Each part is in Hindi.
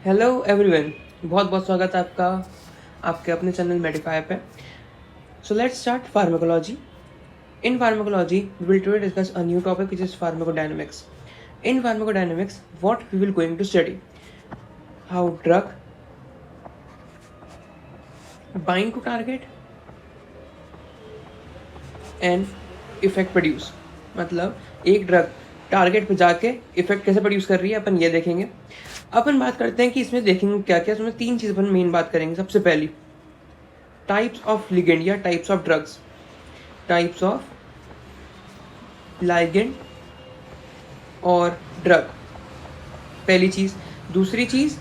हेलो एवरीवन, बहुत बहुत स्वागत है आपका आपके अपने चैनल मेडिफाई पे। So let's start pharmacology. In pharmacology we will today discuss a new topic which is pharmacodynamics. In pharmacodynamics, what we will going to study: how drug bind to target and effect produce. मतलब एक ड्रग टारगेट पे जाके इफेक्ट कैसे प्रोड्यूस कर रही है, अपन ये देखेंगे. अपन बात करते हैं कि इसमें देखेंगे क्या क्या. इसमें तीन चीज़ अपन मेन बात करेंगे. सबसे पहली, टाइप्स ऑफ लिगेंड या types of drugs, types of ligand और ड्रग, पहली चीज़. दूसरी चीज़,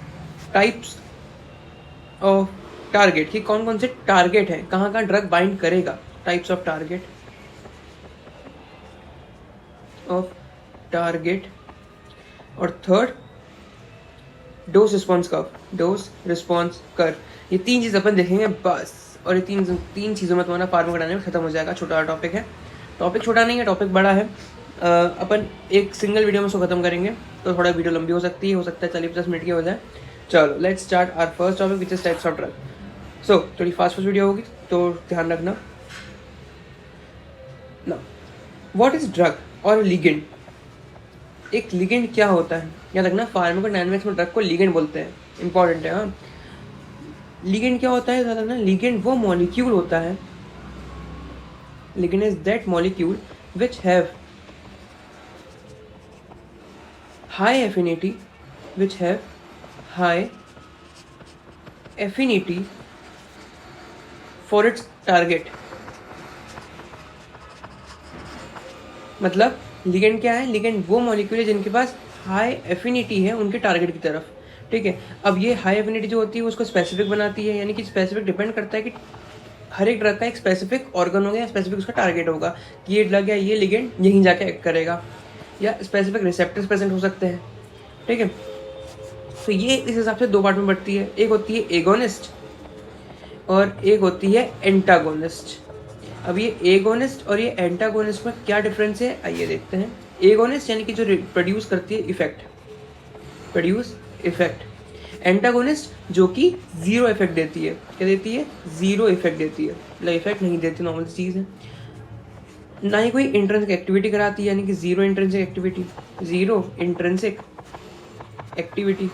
टाइप्स ऑफ टारगेट, कि कौन कौन से टारगेट हैं, कहाँ कहाँ ड्रग बाइंड करेगा, टाइप्स ऑफ टारगेट और third, dose response curve, dose response curve. ये तीन चीज़ अपन देखेंगे बस. और ये तीन चीज़ों में तुम्हारा फार्माकोडायनेमिक्स खत्म हो जाएगा. छोटा टॉपिक है, टॉपिक छोटा नहीं है, टॉपिक बड़ा है. अपन एक सिंगल वीडियो में उसको खत्म करेंगे, तो थोड़ा वीडियो लंबी हो सकती है, 40-50 मिनट की हो जाए. चलो let's start our first topic which is types of drug. So थोड़ी फास्ट वीडियो होगी तो ध्यान रखना. ना, व्हाट इज ड्रग और लिगेंड. एक लिगेंड क्या होता है, याद रखना. फार्माकोडायनेमिक्स में ड्रग को लिगेंड बोलते हैं, इंपॉर्टेंट है. हाँ, लिगेंड क्या होता है, याद रखना. लिगेंड वो मॉलिक्यूल होता है, ligand is that molecule which have high affinity, which have high affinity for its target. मतलब लिगेंड क्या है, लिगेंड वो मॉलिक्यूल है जिनके पास हाई एफिनिटी है उनके टारगेट की तरफ. ठीक है. अब ये हाई एफिनिटी जो होती है उसको स्पेसिफिक बनाती है, यानी कि स्पेसिफिक डिपेंड करता है कि हर एक ड्रग का एक स्पेसिफिक ऑर्गन होगा या स्पेसिफिक उसका टारगेट होगा कि ये ड्रग या ये लिगेंड यहीं जाके एक्ट करेगा, या स्पेसिफिक रिसेप्टर्स प्रेजेंट हो सकते हैं. ठीक है. तो ये इस हिसाब से दो पार्ट में बढ़ती है. एक होती है एगोनिस्ट और एक होती है एंटागोनिस्ट. अब ये एगोनिस्ट और ये एंटागोनिस्ट में क्या डिफरेंस है, आइए देखते हैं. एगोनिस्ट यानी कि जो प्रोड्यूस करती है इफेक्ट, प्रोड्यूस इफेक्ट. एंटागोनिस्ट जो कि जीरो इफेक्ट देती है. क्या देती है, जीरो इफेक्ट देती है, मतलब इफेक्ट नहीं देती, नॉर्मल चीज़ है. ना ही कोई इंट्रेंसिक एक्टिविटी कराती है, यानी कि zero intrinsic activity, zero intrinsic activity.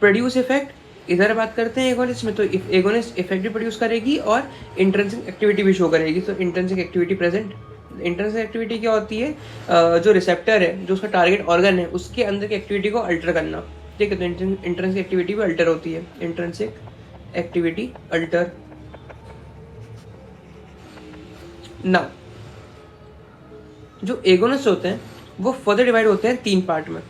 Produce effect, इधर बात करते हैं एगोनिस्ट में, तो एगोनिस्ट इफेक्ट भी प्रोड्यूस करेगी और इंट्रेंसिक एक्टिविटी भी शो करेगी. तो intrinsic activity present. Intrinsic activity क्या होती है, जो रिसेप्टर है, जो उसका टारगेट ऑर्गन है, उसके अंदर की एक्टिविटी को अल्टर करना. ठीक है. तो इंट्रेंसिक एक्टिविटी भी अल्टर होती है, इंट्रेंसिक एक्टिविटी अल्टर. ना, जो एगोनिस्ट होते हैं वो फर्दर डिवाइड होते हैं तीन पार्ट में.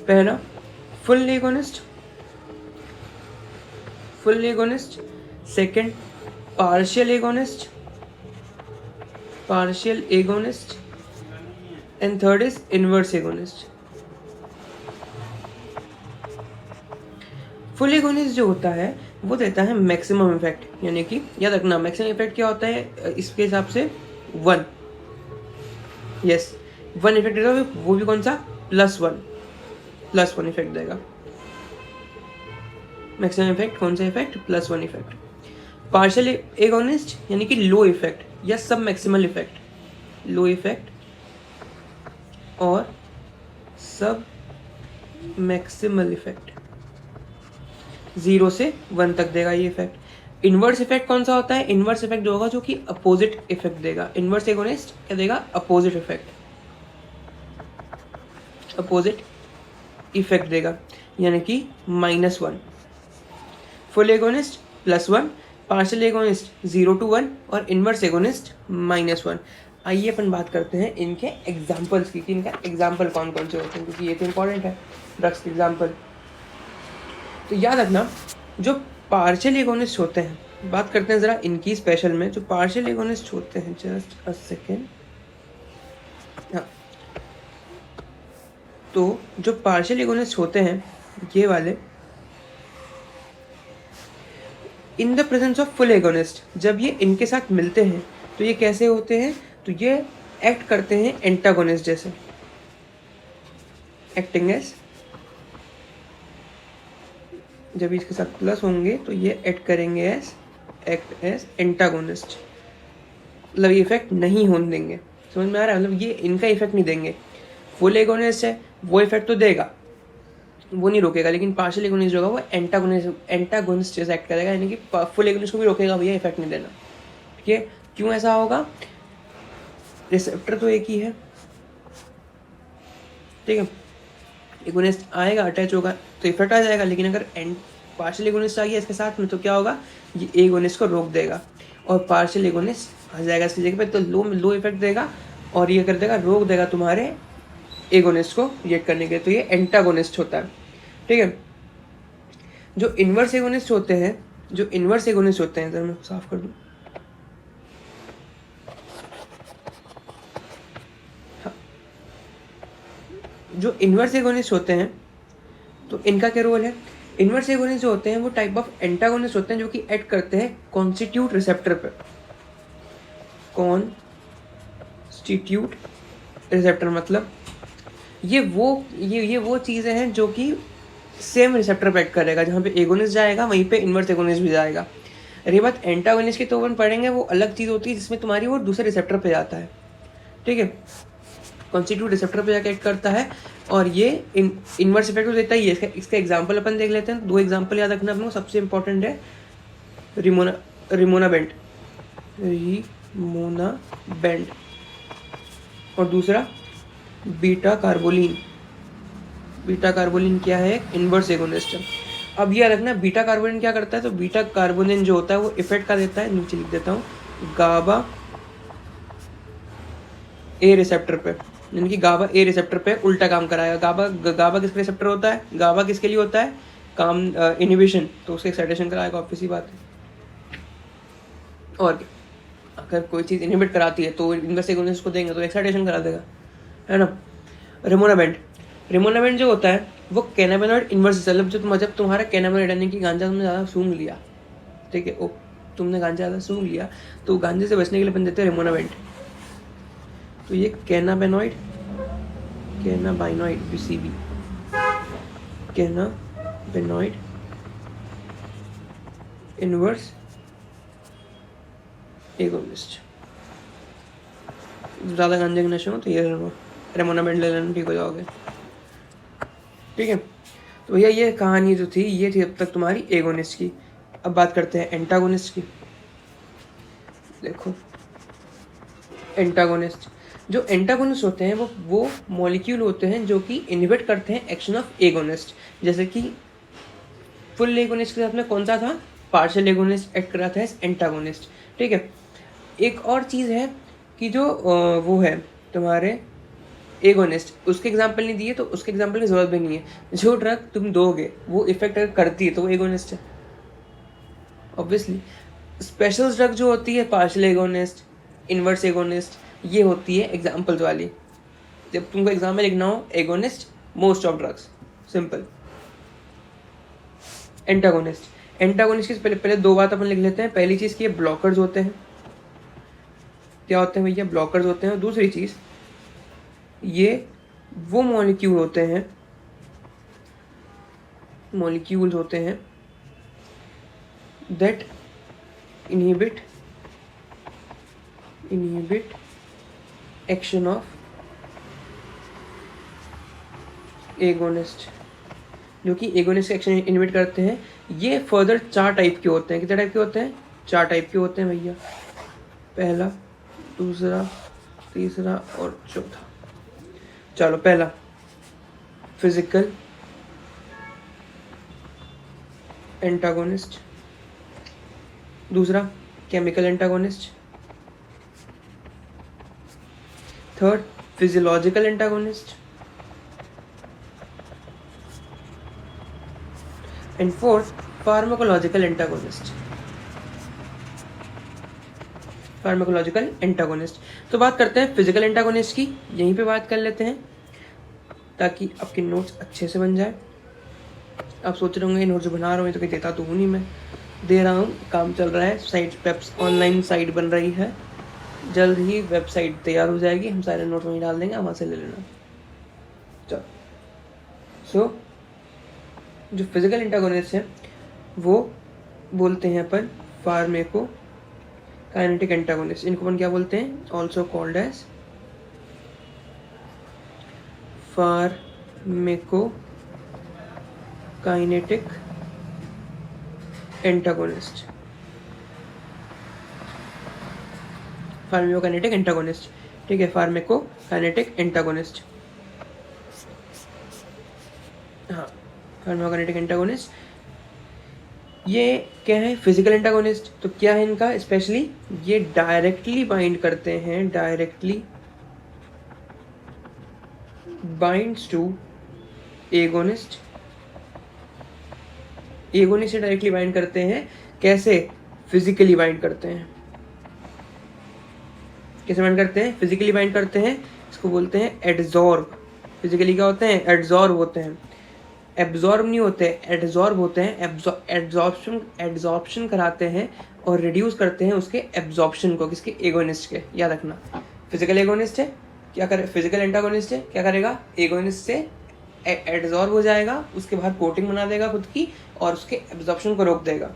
पहला full agonist, full agonist. Second partial agonist, partial agonist. And third is inverse agonist. Full agonist जो होता है वो देता है मैक्सिमम इफेक्ट, यानी कि याद रखना मैक्सिमम इफेक्ट क्या होता है इसके हिसाब से 1. यस, 1 इफेक्ट देगा. वो भी कौन सा, +1 इफेक्ट देगा. मैक्सिमम इफेक्ट कौन सा इफेक्ट, +1 इफेक्ट. पार्शियल एगोनिस्ट यानी कि लो इफेक्ट या सब मैक्सिमल इफेक्ट, लो इफेक्ट और सब मैक्सिमल इफेक्ट, 0 से 1 तक देगा ये इफेक्ट. इनवर्स इफेक्ट कौन सा होता है, इनवर्स इफेक्ट जो होगा जो कि अपोजिट इफेक्ट देगा. इनवर्स एगोनिस्ट क्या देगा, अपोजिट इफेक्ट, अपोजिट इफेक्ट देगा, यानी कि -1. Full agonist +1, partial agonist 0 to 1 और इनवर्स एगोनिस्ट -1. आइए अपन बात करते हैं इनके एग्जाम्पल्स की, कि इनका एग्जाम्पल कौन कौन से होते हैं, क्योंकि ये तो इंपॉर्टेंट है ड्रग्स के एग्जाम्पल. तो याद रखना, जो पार्शियल एगोनिस्ट होते हैं, बात करते हैं ज़रा इनकी स्पेशल में. जो पार्शियल एगोनिस्ट होते हैं, जस्ट अ सेकेंड. हाँ, तो जो पार्शियल एगोनिस्ट होते हैं ये वाले, in the presence of full agonist, जब ये इनके साथ मिलते हैं तो ये कैसे होते हैं, तो ये एक्ट करते हैं एंटागोनिस्ट जैसे. एक्टिंग एज, जब इसके साथ प्लस होंगे तो ये एक्ट करेंगे एज, एक्ट एज एंटागोनिस्ट, मतलब ये इफेक्ट नहीं होने देंगे। समझ में आ रहा है? मतलब ये इनका इफेक्ट नहीं देंगे। फुल एगोनिस्ट है, वो इफेक्ट तो देगा, वो नहीं रोकेगा, लेकिन पार्शियल एगोनिस्ट जो होगा वो एंटागोनिस्ट जैसा एक्ट करेगा, यानी कि फुल एगोनिस्ट को भी रोकेगा, भैया इफेक्ट नहीं देना। ठीक है, क्यों ऐसा होगा? रिसेप्टर तो एक ही है, ठीक है, एगोनिस्ट आएगा, अटैच होगा तो इफेक्ट आ जाएगा, लेकिन अगर पार्शियल एगोनिस्ट आ गया इसके साथ में तो क्या होगा? ये एगोनिस्ट को रोक देगा और पार्शियल एगोनिस्ट आ जाएगा इसकी जगह पे, तो लो इफेक्ट देगा और ये कर देगा, रोक देगा तुम्हारे एगोनिस्ट को रिएक्ट करने के, तो ये एंटागोनिस्ट होता है। ठीक है, जो इनवर्स एगोनिस्ट होते हैं, जरा मैं साफ कर दूं, हाँ, जो इनवर्स एगोनिस्ट होते हैं तो इनका क्या रोल है? इनवर्स एगोनिस्ट जो होते हैं वो टाइप ऑफ एंटागोनिस्ट होते हैं जो कि एक्ट करते हैं कॉन्स्टिट्यूट रिसेप्टर पे। कॉन्स्टिट्यूट रिसेप्टर मतलब ये वो चीज़ें हैं जो कि सेम रिसेप्टर पे एक्ट करेगा, जहाँ पे एगोनिस्ट जाएगा वहीं पे इनवर्स एगोनिस्ट भी जाएगा। रही बात एंटागोनिस्ट की, तो अपन पढ़ेंगे, वो अलग चीज़ होती है जिसमें तुम्हारी वो दूसरे रिसेप्टर पे जाता है। ठीक है, कॉन्स्टिट्यूट रिसेप्टर पे जाके एक्ट करता है और ये इनवर्स इफेक्ट तो देता ही है। इसका एग्जांपल अपन देख लेते हैं, 2 एग्जांपल याद रखना अपने को, सबसे इंपॉर्टेंट है रिमोना बेंड और दूसरा बीटा कार्बोलिन क्या है? इनवर्स एगोनिस्ट है। अब ये रखना, बीटा कार्बोलिन क्या करता है? तो बीटा कार्बोलिन जो होता है वो इफेक्ट का देता है, नीचे लिख देता हूँ, गाबा ए रिसेप्टर पे, यानी कि गाबा ए रिसेप्टर पे उल्टा काम कराएगा। गाबा किसका रिसेप्टर होता है? गाबा किसके लिए होता है? काम इनहिबिशन, तो उसके एक्साइटेशन कराएगा, ऑब्वियस सी बात है। और अगर कोई चीज़ इनहिबिट कराती है तो इनवर्स एगोनिस्ट को देंगे तो एक्साइटेशन करा देगा, है ना। रिमोना बेंड जो होता है वो कैनाबिनॉइड इनवर्स, जब तुम्हारा कैनाबिनॉइड यानी कि गांजा तुमने ज़्यादा सूंघ लिया, ठीक है, तुमने गांजा ज़्यादा सूंघ लिया तो गांजे से बचने के लिए बन देते हैं रिमोना बेंड। तो ये कैनाबाइनॉइड पीसीबी, कैनाबाइनॉइड इनवर्स एगोनिस्ट। ज़्यादा गांजे के नशे हो तो ये रेमोना बेंड ले लेना, ठीक हो जाओगे। ठीक है, तो भैया ये कहानी जो थी ये थी अब तक तुम्हारी एगोनिस्ट की। अब बात करते हैं एंटागोनिस्ट की। देखो एंटागोनिस्ट, जो एंटागोनिस्ट होते हैं वो मॉलिक्यूल होते हैं जो कि इनहिबिट करते हैं एक्शन ऑफ एगोनिस्ट। जैसे कि फुल एगोनिस्ट के साथ में कौन सा था? पार्शियल एगोनिस्ट एक्ट कराता है एंटागोनिस्ट। ठीक है, एक और चीज़ है कि जो वो है तुम्हारे एगोनिस्ट, उसके एग्जाम्पल नहीं दिए तो उसके एग्जाम्पल की जरूरत भी नहीं है। जो ड्रग तुम दोगे वो इफेक्ट अगर करती है तो वो एगोनिस्ट है, ऑब्वियसली। स्पेशल ड्रग जो होती है पार्शियल एगोनिस्ट, इनवर्स एगोनिस्ट, ये होती है एग्जाम्पल्स वाली। जब तुमको एग्जाम में लिखना हो agonist most of drugs, simple. Antagonist की पहले 2 बात अपन लिख लेते हैं। पहली चीज़ कि ये ब्लॉकर्स होते हैं। क्या होते हैं भैया? ब्लॉकर्स होते हैं। और दूसरी चीज़, ये वो मॉलिक्यूल्स होते हैं that inhibit action of agonist, जो कि एगोनिस्ट का एक्शन इनहिबिट करते हैं। ये फर्दर 4 टाइप के होते हैं। कितने टाइप के होते हैं? 4 टाइप के होते हैं भैया, पहला, दूसरा, तीसरा और चौथा। चलो, पहला फिजिकल एंटागोनिस्ट, दूसरा chemical antagonist, third physiological antagonist and fourth pharmacological antagonist. तो बात करते हैं फिजिकल एंटागोनिस्ट की, यहीं पे बात कर लेते हैं ताकि आपके नोट्स अच्छे से बन जाए। आप सोच रहे होंगे नोट्स बना रहा हूँ तो कहीं देता तो हूँ नहीं, मैं दे रहा हूँ, काम चल रहा है। ऑनलाइन साइट बन रही है, जल्द ही वेबसाइट तैयार हो जाएगी, हम सारे नोट्स वहीं डाल देंगे, वहाँ से ले लेना। चलो सो जो फिजिकल एंटागोनिस्ट है वो बोलते हैं अपन फार्मेको काइनेटिक एंटागोनिस्ट। इनको अपन क्या बोलते हैं? Also called as pharmacokinetic antagonist. Pharmacokinetic antagonist, ठीक है, फार्मेकोकाइनेटिक एंटागोनिस्ट। हाँ, फार्मेकोकाइनेटिक एंटागोनिस्ट। ये क्या है? Physical antagonist. तो क्या है इनका स्पेशली? ये डायरेक्टली बाइंड करते हैं, directly binds two agonist. Agonist से डायरेक्टली बाइंड करते हैं। कैसे? फिजिकली बाइंड करते हैं। कैसे बाइंड करते हैं? फिजिकली बाइंड करते हैं। इसको बोलते हैं एडजॉर्ब। फिजिकली क्या होते हैं? एडजॉर्ब होते हैं। एब्जॉर्ब नहीं होते, एडजॉर्ब होते हैं। एड्जॉर्प्शन कराते हैं और रिड्यूस करते हैं उसके एब्जॉर्प्शन को। किसके? एगोनिस्ट के। याद रखना, फिजिकल एगोनिस्ट है, क्या करे? फिजिकल एंटागोनिस्ट है, क्या करेगा? एगोनिस्ट से एडजॉर्ब हो जाएगा, उसके बाद कोटिंग बना देगा खुद की और उसके एब्जॉर्प्शन को रोक देगा।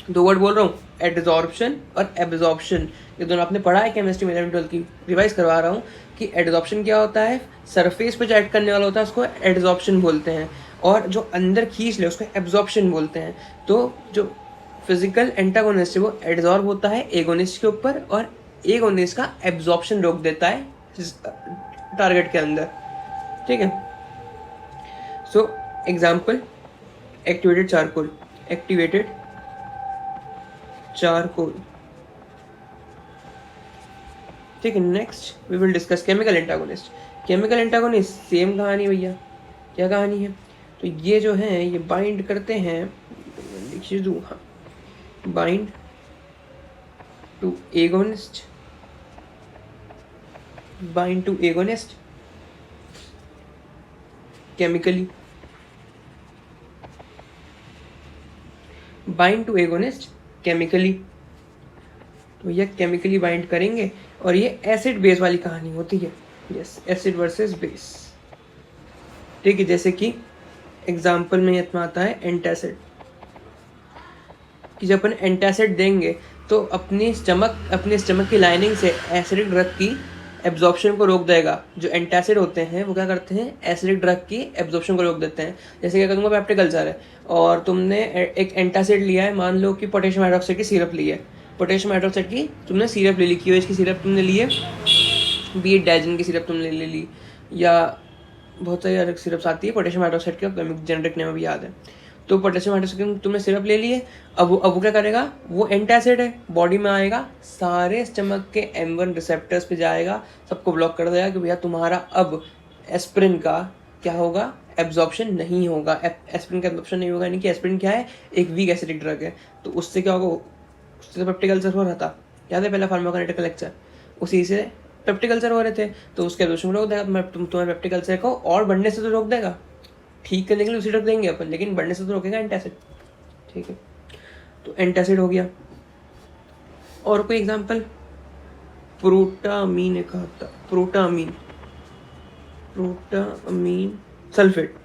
दो वर्ड बोल रहा हूँ, एडजॉर्प्शन और एब्जॉर्प्शन। ये दोनों आपने पढ़ा है केमिस्ट्री में 11-12 की। रिवाइज करवा रहा हूँ कि एडजॉर्प्शन क्या होता है? सरफेस पे जो ऐड करने वाला होता है उसको एडजॉर्प्शन बोलते हैं, और जो अंदर खींच ले उसको एब्जॉर्प्शन बोलते हैं। तो जो फिजिकल एंटागोनिस्ट है वो एडजॉर्ब होता है एगोनिस्ट के ऊपर, और एगोनिस्ट का एब्जॉर्प्शन रोक देता है टारगेट के अंदर, ठीक है। So example, activated charcoal. Activated charcoal, ठीक है। Next we will discuss chemical antagonist. Chemical antagonist same कहानी भैया। क्या कहानी है? तो ये जो है ये बाइंड करते हैं, लिखिए दूँ, हाँ, bind two agonist, bind two agonist chemically, bind two agonist chemically. तो ये केमिकली बाइंड करेंगे, और ये एसिड बेस वाली कहानी होती है। यस, एसिड वर्सेस बेस, ठीक है। जैसे कि एग्जाम्पल में इतना आता है एंटासिड, कि जब अपन एंटासिड देंगे तो अपने स्टमक की लाइनिंग से एसिडिक ड्रग की एब्जॉर्प्शन को रोक देगा। जो एंटासिड होते हैं वो क्या करते हैं? एसिडिक ड्रग की एब्जॉर्प्शन को रोक देते हैं। जैसे क्या करूँगा, पेप्टिक अल्सर है और तुमने एक एंटासिड लिया है, मान लो कि पोटेशियम हाइड्रोक्साइड की सिरप ली है। पोटेशियम हाइड्रोक्साइड की तुमने सिरप ले ली, QH की सिरप तुमने ली है, बी डाइजिन की सिरप तुमने ले ली, या बहुत सारी अलग सिरप्स आती है। पोटेशियम हाइड्रोक्साइड का जेनरिक नेम भी याद है। तो पोटेशियम हाइड्रोक्साइड तुमने सिरप ले ली है। अब वो क्या करेगा? वो एंटासिड है, बॉडी में आएगा, सारे स्टमक के M1 रिसेप्टर्स पे जाएगा, सबको ब्लॉक कर देगा कि भैया तुम्हारा अब एस्पिरिन का क्या होगा? एब्जॉर्प्शन नहीं होगा। एस्पिरिन का एब्जॉर्प्शन नहीं होगा, यानी कि एस्पिरिन क्या है? एक वीक एसिडिक ड्रग है। तो उससे क्या होगा? उससे पेप्टिक अल्सर हो रहा था, याद है पहला फार्माकोकाइनेटिक लेक्चर, उसी से पेप्टिक अल्सर हो रहे थे। तो उसके एब्जॉर्प्शन रोक देगा। तुम्हारे पेप्टिक अल्सर को और बढ़ने से तो रोक देगा, ठीक करने के लिए उसी ड्रग देंगे अपन, लेकिन बढ़ने से तो रोकेगा एंटासिड, ठीक है। तो एंटासिड हो गया। और कोई एग्जांपल? प्रोटामीन एक आता, प्रोटामीन सल्फेट।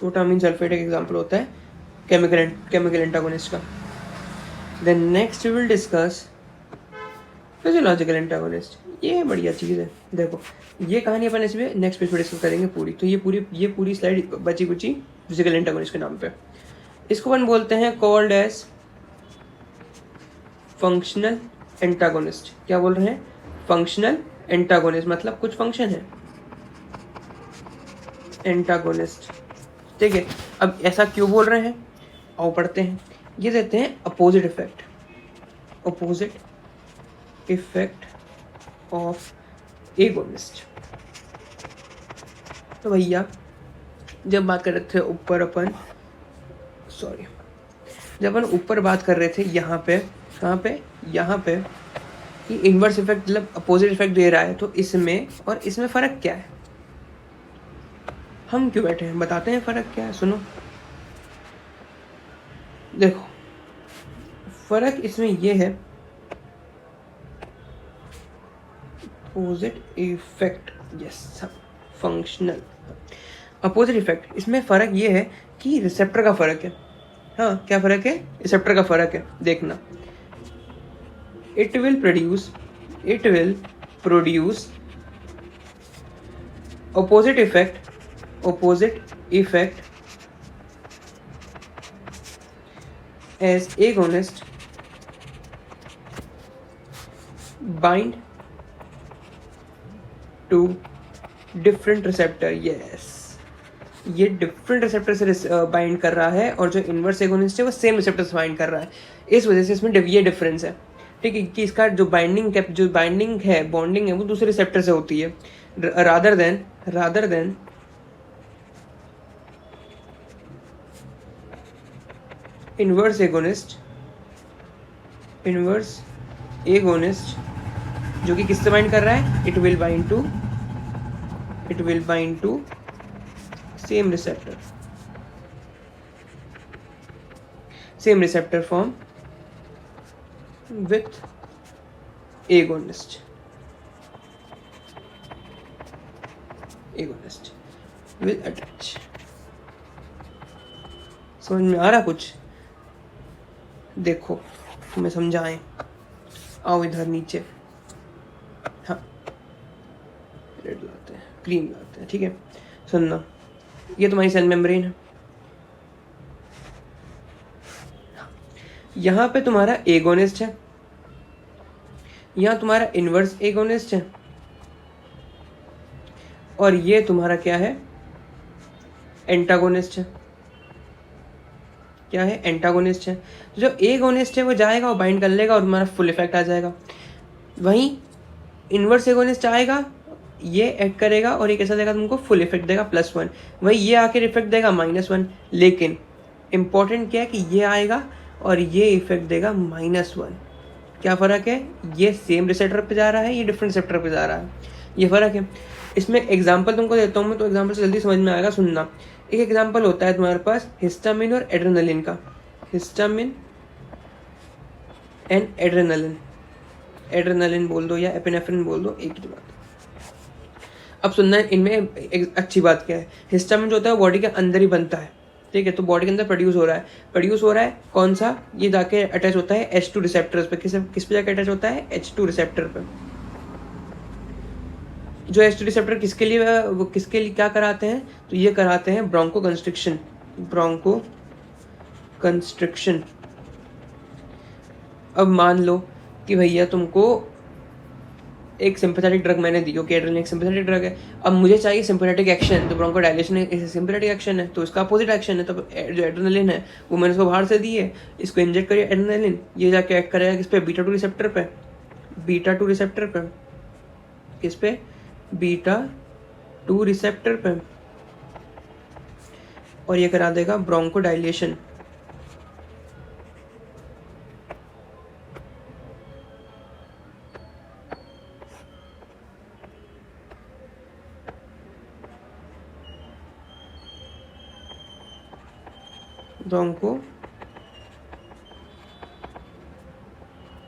प्रोटामीन सल्फेट एक एग्जांपल होता है केमिकल एंटागोनिस्ट का। Then next we will discuss physiological antagonist. ये बढ़िया चीज़ है। देखो ये कहानी अपन इसमें नेक्स्ट पेज पे डिस्कस करेंगे पूरी। तो ये पूरी स्लाइड बची कुची फिजिकल एंटागोनिस्ट के नाम पे। इसको अपन बोलते हैं कॉल्ड एज फंक्शनल एंटागोनिस्ट। क्या बोल रहे हैं? फंक्शनल एंटागोनिस्ट, मतलब कुछ फंक्शन है एंटागोनिस्ट, ठीक है। अब ऐसा क्यों बोल रहे हैं? आओ पढ़ते हैं। ये देते हैं opposite effect, opposite effect of agonist. तो भैया जब बात कर रहे थे ऊपर अपन, जब अपन ऊपर बात कर रहे थे यहाँ पे, कहाँ पे? यहाँ पे, कि इन्वर्स इफेक्ट मतलब अपोजिट इफेक्ट दे रहा है, तो इसमें और इसमें फ़र्क क्या है? हम क्यों बैठे हैं, बताते हैं फ़र्क क्या है। सुनो, देखो फ़र्क इसमें ये है, opposite effect, yes, functional. Opposite effect, इसमें फ़र्क ये है कि रिसेप्टर का फ़र्क है। हाँ, क्या फ़र्क है? रिसेप्टर का फ़र्क है, देखना। It will produce opposite effect as agonist bind to different receptor। yes, ये डिफरेंट रिसेप्टर से बाइंड कर रहा है और जो इनवर्स एगोनिस्ट है वो सेम रिसेप्टर से बाइंड कर रहा है। इस वजह से इसमें ये डिफरेंस है, ठीक है, कि इसका जो बाइंडिंग है, बॉन्डिंग है, वो दूसरे रिसेप्टर से होती है रादर देन इनवर्स एगोनिस्ट जो कि किससे बाइंड कर रहा है? It will bind to same receptor form with agonist will attach। समझ में आ रहा कुछ? देखो तुम्हें समझाएं, आओ इधर नीचे। हाँ, रेड लाते हैं, क्रीम लाते हैं, ठीक है। सुनना, ये तुम्हारी सेल मेम्ब्रेन है, यहाँ पे तुम्हारा एगोनिस्ट है, यहाँ तुम्हारा इनवर्स एगोनिस्ट है, और ये तुम्हारा क्या है? एंटागोनिस्ट है। क्या है? एंटागोनिस्ट है। तो जो एगोनिस्ट है वो जाएगा और बाइंड कर लेगा और तुम्हारा फुल इफेक्ट आ जाएगा। वहीं इनवर्स एगोनिस्ट आएगा, ये एक्ट करेगा और ये कैसा देगा तुमको? फुल इफेक्ट देगा +1। वही ये आके इफेक्ट देगा -1। लेकिन इंपॉर्टेंट क्या है कि ये आएगा और ये इफेक्ट देगा -1। क्या फ़र्क है? ये सेम रिसेप्टर पे जा रहा है, ये डिफरेंट रिसेप्टर पे जा रहा है, ये फ़र्क है। इसमें एग्जांपल तुमको देता हूँ मैं, तो एग्जांपल से जल्दी समझ में आएगा, सुनना। एक एग्जांपल होता है तुम्हारे पास हिस्टामिन और एड्रेनलिन का। हिस्टामिन एंड एड्रेनलिन बोल दो या एपिनेफ्रिन बोल दो, एक ही बात। अब सुनना, इनमें एक अच्छी बात क्या है? हिस्टामिन जो होता है वो बॉडी के अंदर ही बनता है, ठीक है, तो बॉडी के अंदर प्रोड्यूस हो रहा है कौन सा? ये जाके अटैच होता है H2 रिसेप्टर्स पे। किस पे जाके अटैच होता है? H2 रिसेप्टर पे। जो H2 रिसेप्टर किसके लिए क्या कराते हैं? तो ये कराते हैं ब्रोंको कंस्ट्रिक्शन। अब मान लो कि भैया तुमको एक सिंपैथेटिक ड्रग मैंने दी, ओके, एड्रेनलिन एक सिंपैथेटिक ड्रग है। अब मुझे चाहिए सिंपैथेटिक एक्शन, तो ब्रोंको डायलेशन है, सिंपैथेटिक एक्शन है, तो इसका अपोजिट एक्शन है। तो जो एड्रेनलिन है वो मैंने इसको बाहर से दी है, इसको इंजेक्ट करिए एड्रेनलिन, ये जाके एक्ट करेगा किस पे? बीटा 2 रिसेप्टर पे। किस पे? बीटा 2 रिसेप्टर पे, और ये करा देगा ब्रोंको डायलेशन। ब्रोंको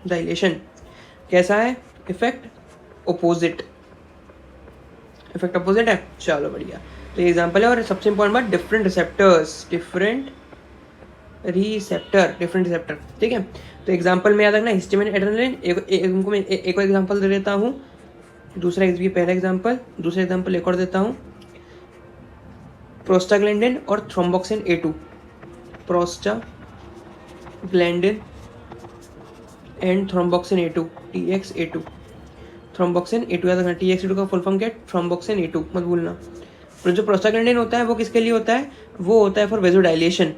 डायलेशन कैसा है? इफेक्ट अपोजिट है। चलो बढ़िया, तो ये एग्जांपल है। और सबसे इंपॉर्टेंट बात, डिफरेंट रिसेप्टर, ठीक है। तो एग्जांपल में याद रखना, हिस्टामिन एड्रेनलिन। मैं एक और एग्जांपल दे देता हूँ, दूसरा, ये पहला एग्जांपल, दूसरा एग्जांपल एक और देता हूँ, प्रोस्टाग्लैंडिन और thromboxane A2। Prostaglandin and thromboxane A2, TXA2। Thromboxane A2 याद रखना, TXA2 का फुल फॉर्म क्या है? थ्रोम्बोक्सिन A2, मत भूलना। तो जो प्रोस्टाग्लैंडिन होता है वो किसके लिए होता है? वो होता है फॉर वेजोडाइलेशन,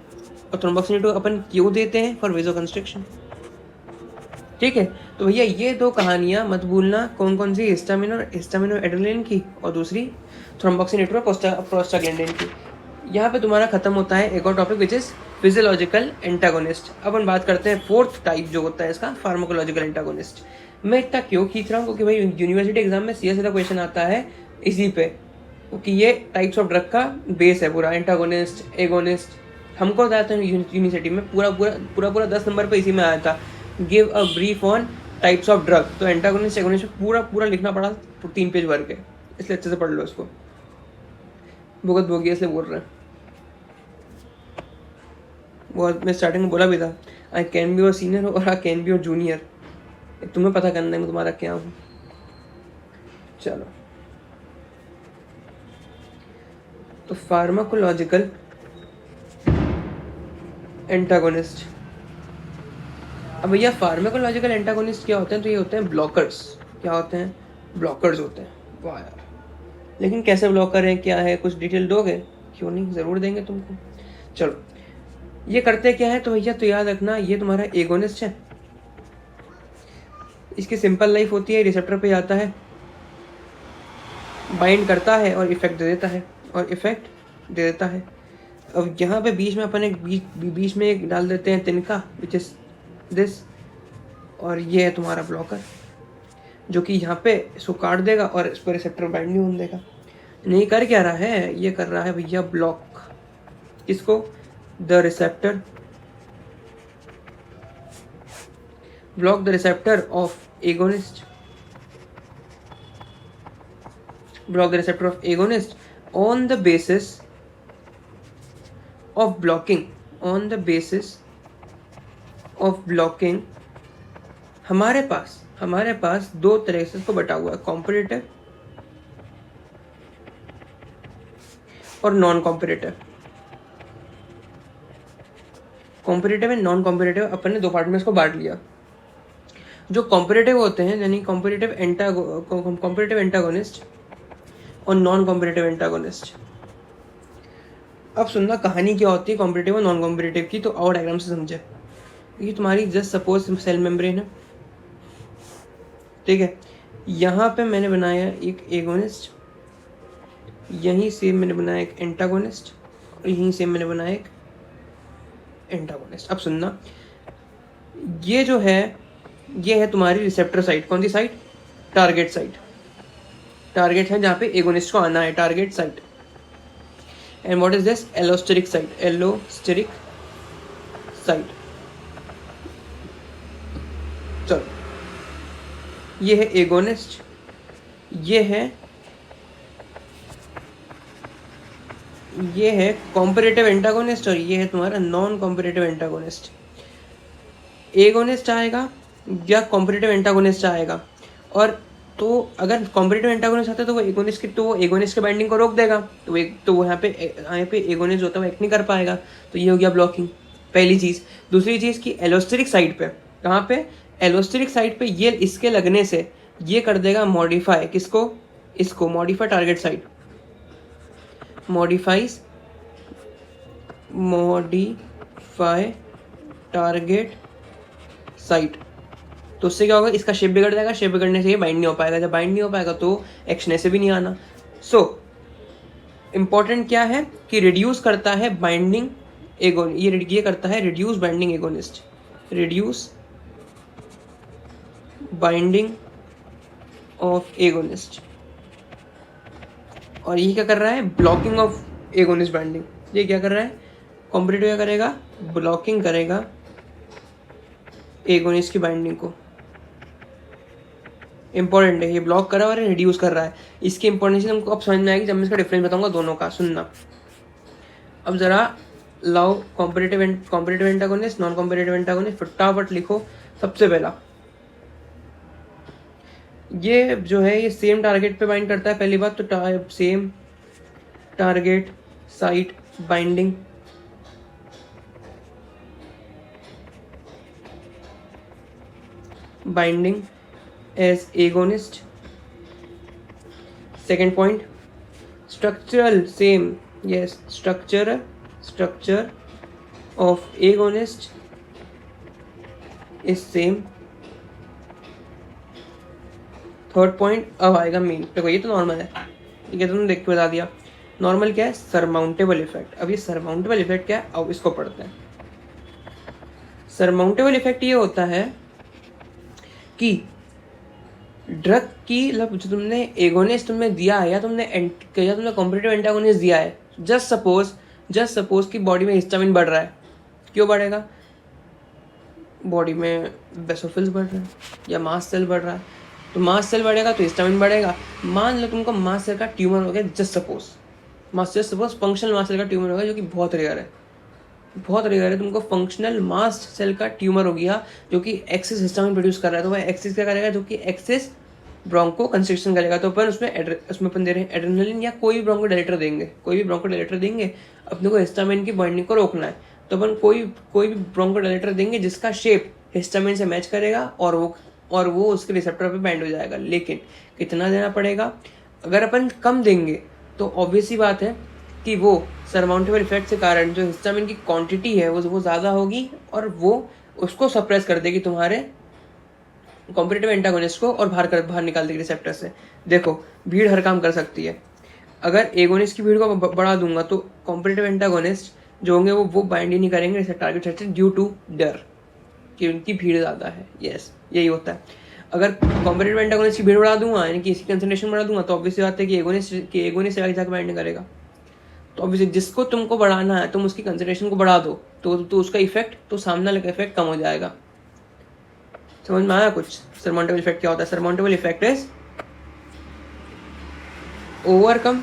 और थ्रोम्बोक्सिन A2 अपन क्यों देते हैं? फॉर वेजोकंस्ट्रिक्शन, ठीक है। तो भैया ये दो कहानियाँ मत भूलना, कौन कौन सी? हिस्टामिन और एड्रेनलिन की, और दूसरी थ्रोम्बोक्सिन A2 और प्रोस्टाग्लैंडिन की। यहाँ पे तुम्हारा खत्म होता है एक और topic, which is physiological antagonist. अब हम बात करते हैं फोर्थ टाइप जो होता है इसका, फार्माकोलॉजिकल एंटागोनिस्ट। मैं इतना क्यों खींच रहा हूँ? क्योंकि भाई यूनिवर्सिटी एग्जाम में सीधा क्वेश्चन आता है इसी पे, क्योंकि ये टाइप्स ऑफ ड्रग का बेस है पूरा, एंटागोनिस्ट, एगोनिस्ट। हमको बताया था यूनिवर्सिटी में पूरा 10 नंबर पे इसी में आया था, give a brief on types of drug. तो एंटागोनिस्ट, एगोनिस्ट पूरा लिखना पड़ा 3 पेज भर के, इसलिए अच्छे से पढ़ लो इसको। भुगत भोगी इसलिए बोल रहे हैं। बहुत मैं स्टार्टिंग में बोला भी था, I can be your senior और I can be your junior, तुम्हें पता करना है मैं तुम्हारा क्या हूँ। चलो, तो फार्माकोलॉजिकल एंटागोनिस्ट। अब भैया फार्माकोलॉजिकल एंटागोनिस्ट क्या होते हैं? तो ये होते हैं ब्लॉकर्स। क्या होते हैं? ब्लॉकर्स होते हैं। वाह यार, लेकिन कैसे ब्लॉकर है, क्या है, कुछ डिटेल दोगे? क्यों नहीं, ज़रूर देंगे तुमको। चलो, ये करते क्या है? तो भैया तो याद रखना, ये तुम्हारा एगोनिस्ट है। इसकी सिंपल लाइफ होती है, रिसेप्टर पे जाता है, बाइंड करता है और इफेक्ट दे देता है, अब यहाँ पे बीच में अपन एक बीच में एक डाल देते हैं तिनका, विच इज दिस, और ये है तुम्हारा ब्लॉकर, जो कि यहाँ पे इसको काट देगा और इस पर रिसेप्टर बाइंड नहीं होने देगा। नहीं, कर क्या रहा है? ये कर रहा है भैया ब्लॉक। किसको? The receptor, block the receptor of agonist, block the receptor of agonist on the basis of blocking, हमारे पास दो तरह से इसको बटा हुआ है, कॉम्पिटिटिव और non competitive. Competitive and non competitive अपन ने दो पार्ट में इसको बांट लिया। जो कॉम्पिटिटिव होते हैं यानी कॉम्पिटिटिव एंटागोनिस्ट और नॉन कॉम्पिटिटिव एंटागोनिस्ट। अब सुनना कहानी क्या होती है कॉम्पिटिटिव और नॉन कॉम्पिटिटिव की, तो और डायग्राम से समझे। ये तुम्हारी जस्ट सपोज सेल मेम्ब्रेन है, ठीक है। यहाँ पे मैंने बनाया एक एगोनिस्ट, यहीं से मैंने बनाया एक एंटागोनिस्ट और यहीं से मैंने बनाया एक एंटागोनिस्ट। अब सुनना, ये जो है ये है तुम्हारी रिसेप्टर साइट। कौन सी साइट? Target site. टारगेट है जहाँ पे एगोनिस्ट को आना है, target site. And what is this? Allosteric site, allosteric site. चलो, ये है एगोनिस्ट, ये है कॉम्पिटिटिव एंटागोनिस्ट और ये है तुम्हारा नॉन कॉम्पिटिटिव एंटागोनिस्ट। एगोनिस्ट आएगा या कॉम्पिटिटिव एंटागोनिस्ट आएगा, और तो अगर कॉम्पिटिटिव एंटागोनिस्ट आता है तो वो एगोनिस्ट के बाइंडिंग को रोक देगा, तो वो यहाँ पे एगोनिस्ट होता है वो एक्ट नहीं कर पाएगा, तो ये हो गया ब्लॉकिंग, पहली चीज़। दूसरी चीज़ की एलोस्टेरिक साइड पे, कहाँ पे? एलोस्टेरिक साइड पे ये इसके लगने से ये कर देगा मॉडिफाई, किसको? इसको modify target side, modify target site. तो उससे क्या होगा? इसका शेप बिगड़ जाएगा, शेप बिगड़ने से ये बाइंड नहीं हो पाएगा, जब बाइंड नहीं हो पाएगा तो एक्शन ऐसे भी नहीं आना। सो इम्पॉर्टेंट क्या है कि रिड्यूस करता है बाइंडिंग एगोन, ये करता है reduce binding agonist, reduce binding of agonist. और ये क्या कर रहा है? Blocking of agonist binding. ये क्या कर रहा है? कॉम्पिटिटिव क्या करेगा? ब्लॉकिंग करेगा एगोनिस्ट की बाइंडिंग को। इंपॉर्टेंट है, ये ब्लॉक कर रहा है और रिड्यूस कर रहा है। इसकी इंपॉर्टेंस हमको अब समझ में आएगी जब मैं इसका डिफरेंस बताऊंगा दोनों का। सुनना अब जरा, लाओ competitive antagonist, non competitive antagonist, फटाफट लिखो। सबसे पहला ये जो है ये सेम टारगेट पे बाइंड करता है, पहली बात तो same target site binding, as agonist. Second point, structure of agonist is same. Third point अब आएगा मेन। देखो ये तो नॉर्मल है, ठीक है, तुमने देख के बता दिया। नॉर्मल क्या है? Surmountable effect. अब ये सरमाउंटेबल इफेक्ट क्या है? अब इसको पढ़ते हैं। सरमाउंटेबल इफेक्ट ये होता है कि ड्रग की मतलब जो तुमने एगोनिस्ट तुमने दिया है या तुमने कॉम्पिटिटिव एंटागोनिस्ट दिया है, जस्ट सपोज कि बॉडी में हिस्टामिन बढ़ रहा है। क्यों बढ़ेगा? बॉडी में बेसोफिल्स बढ़ रहे हैं या मास्ट सेल बढ़ रहा है, तो मास्ट सेल बढ़ेगा तो हिस्टामिन बढ़ेगा। मान लो तुमको मास्ट सेल का ट्यूमर हो गया, just suppose, mast cell suppose functional mast cell का ट्यूमर होगा जो कि बहुत रेयर है, बहुत रेयर है। तुमको फंक्शनल मास्ट सेल का ट्यूमर हो गया जो कि एक्सेस हिस्टामिन प्रोड्यूस कर रहा है, तो वह एक्सेस क्या करेगा, जो कि एक्सेस ब्रोंको कंस्ट्रिक्शन करेगा। तो अपन उसमें अपन दे रहे हैं एड्रेनलिन या कोई भी ब्रोंको डायलेटर देंगे, कोई भी ब्रोंको डायलेटर देंगे। अपने को हिस्टामिन की बाइंडिंग को रोकना है, तो अपन कोई भी ब्रोंको डायलेटर देंगे जिसका शेप हिस्टामिन से मैच करेगा और वो उसके रिसेप्टर पे बाइंड हो जाएगा। लेकिन कितना देना पड़ेगा, अगर अपन कम देंगे तो ऑब्वियस सी बात है कि वो सरमाउंटेबल इफेक्ट के कारण जो हिस्टामिन की क्वांटिटी है वो ज़्यादा होगी और वो उसको सप्रेस कर देगी तुम्हारे कॉम्पिटिटिव एंटागोनिस्ट को और बाहर निकाल देगी रिसेप्टर से। देखो भीड़ हर काम कर सकती है, अगर एगोनिस्ट की भीड़ को बढ़ा दूंगा तो कॉम्पिटिटिव एंटागोनिस्ट जो होंगे वो बाइंड ही नहीं करेंगे टारगेट सेट से ड्यू टू डर कि उनकी भीड़ ज़्यादा है। यस, यही होता है। अगर कॉम्पिटिटिव एंटागोनिस्ट की भीड़ बढ़ा दूंगा यानी कि इसकी कंसंट्रेशन बढ़ा दूंगा तो ऑब्वियसली बात है कि एगोनिस्ट आगे जाकर बाइंड करेगा। तो ऑब्वियसली जिसको तुमको बढ़ाना है तुम उसकी कंसंट्रेशन को बढ़ा दो तो उसका इफेक्ट, तो सामने वाले का इफेक्ट कम हो जाएगा। समझ में आया कुछ? सरमाउंटेबल इफेक्ट क्या होता है? Surmountable effect is overcome